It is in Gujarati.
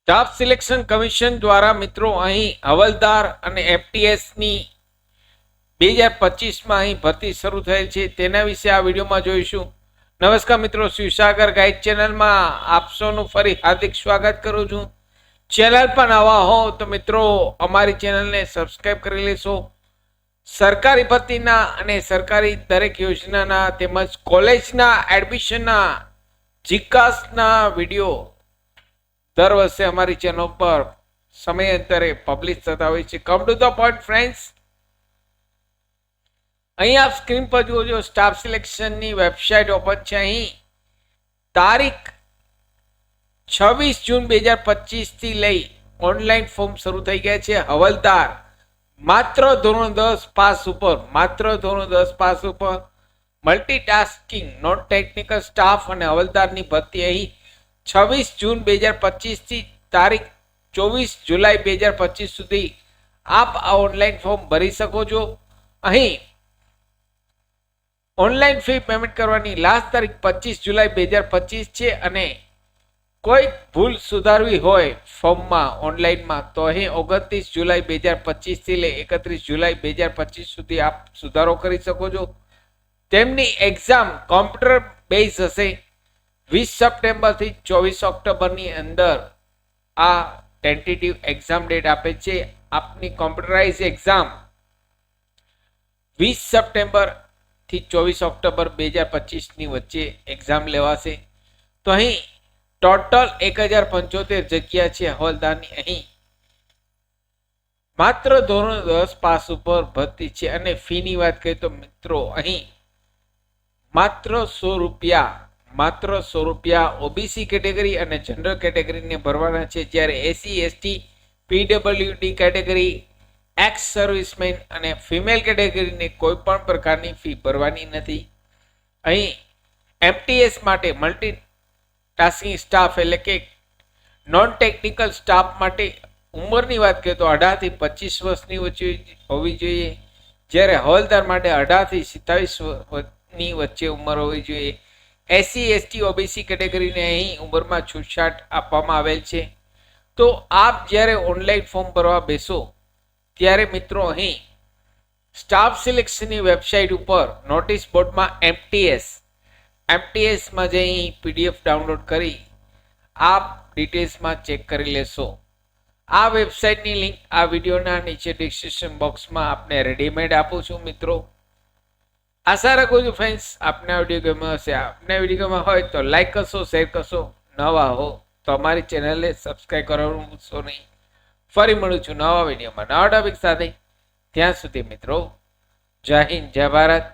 સ્ટાફ સિલેક્શન કમિશન દ્વારા મિત્રો અહીં હવલદાર અને એફટીએસની 2025માં અહીં ભરતી શરૂ થયેલ છે, તેના વિશે આ વિડીયોમાં જોઈશું. નમસ્કાર મિત્રો, શિવસાગર ગાઈડ ચેનલમાં આપ સૌનું ફરી હાર્દિક સ્વાગત કરું છું. ચેનલ પર નવા હો તો મિત્રો અમારી ચેનલને સબસ્ક્રાઈબ કરી લેશો. સરકારી ભરતીના અને સરકારી દરેક યોજનાના તેમજ કોલેજના એડમિશનના જીકાસના વિડીયો દર વર્ષે અમારી ચેનલ પર સમયાંતરે પબ્લિશ થતા હોય છે. Come to the point friends, અહીં આપ સ્ક્રીન પર જુઓ છો, સ્ટાફ સિલેક્શનની વેબસાઇટ ઓપન છે. અહીં તારીખ 26 જૂન 2025 થી લઈ ઓનલાઈન ફોર્મ શરૂ થઈ ગયા છે. હવલદાર માત્ર ધોરણ 10 પાસ ઉપર, મલ્ટીટાસ્કિંગ નોન ટેકનિકલ સ્ટાફ અને હવલદારની ભરતી અહીં 26 જૂન 2025 થી તારીખ 24 જુલાઈ 2025 સુધી આપ આ ઓનલાઈન ફોર્મ ભરી શકો છો. અહીં ઓનલાઈન ફી પેમેન્ટ કરવાની લાસ્ટ તારીખ 25 જુલાઈ 2025 છે અને કોઈ ભૂલ સુધારવી હોય ફોર્મમાં ઓનલાઈનમાં તો અહીં 29 જુલાઈ 2025 થી લઈ 31 જુલાઈ 2025 સુધી આપ સુધારો કરી શકો છો. તેમની એક્ઝામ કોમ્પ્યુટર બેઝ હશે. 20 સપ્ટેમ્બર થી 24 ઓક્ટોબરની અંદર આ ટેન્ટેટિવ એક્ઝામ ડેટ આપે છે. આપની કોમ્પ્યુટરાઇઝ એક્ઝામ 20 સપ્ટેમ્બર થી 24 ઓક્ટોબર 2025 ની વચ્ચે એક્ઝામ લેવાશે. તો અહીં ટોટલ 1075 જગ્યા છે હવલદારની. અહીં માત્ર ધોરણ 10 પાસ ઉપર ભરતી છે અને ફીની વાત કરીએ તો મિત્રો અહીં માત્ર 100 રૂપિયા ઓબીસી કેટેગરી અને જનરલ કેટેગરીને ભરવાના છે, જ્યારે SC ST PWD category, x servicemen અને ફિમેલ કેટેગરીને કોઈ પણ પ્રકારની ફી ભરવાની નથી. અહીં એમટીએસ માટે મલ્ટીટાસ્કિંગ સ્ટાફ એટલે કે નોન ટેકનિકલ સ્ટાફ માટે ઉંમરની વાત કરીએ તો 18 થી 25 વર્ષની વચ્ચે હોવી જોઈએ, જ્યારે હવલદાર માટે 18 થી 27 વર્ષની વચ્ચે ઉંમર હોવી જોઈએ. એસસી એસટી ઓબીસી કેટેગરીને અહીં ઉંમરમાં છૂટછાટ આપવામાં આવેલ છે. તો આપ જ્યારે ઓનલાઈન ફોર્મ ભરવા બેસો ત્યારે મિત્રો અહીં સ્ટાફ સિલેક્શનની વેબસાઇટ ઉપર નોટિસ બોર્ડમાં એમટીએસમાં જઈ પીડીએફ ડાઉનલોડ કરી આપ ડિટેલ્સમાં ચેક કરી લેશો. આ વેબસાઇટની લિંક આ વિડીયોના નીચે ડિસ્ક્રિપ્શન બોક્સમાં આપને રેડીમેડ આપું છું. મિત્રો આશા રાખું છું ફ્રેન્ડ્સ આપને આ વિડીયો ગમ્યો હશે. આપને વિડીયો ગમ્યો હોય તો લાઈક કરશો, શેર કરશો. નવા હો તો અમારી ચેનલને સબસ્ક્રાઈબ કરવાનું ભૂલશો નહીં. ફરી મળું છું નવા વિડીયોમાં નવા ટોપિક સાથે. ત્યાં સુધી મિત્રો જય હિન્દ, જય ભારત.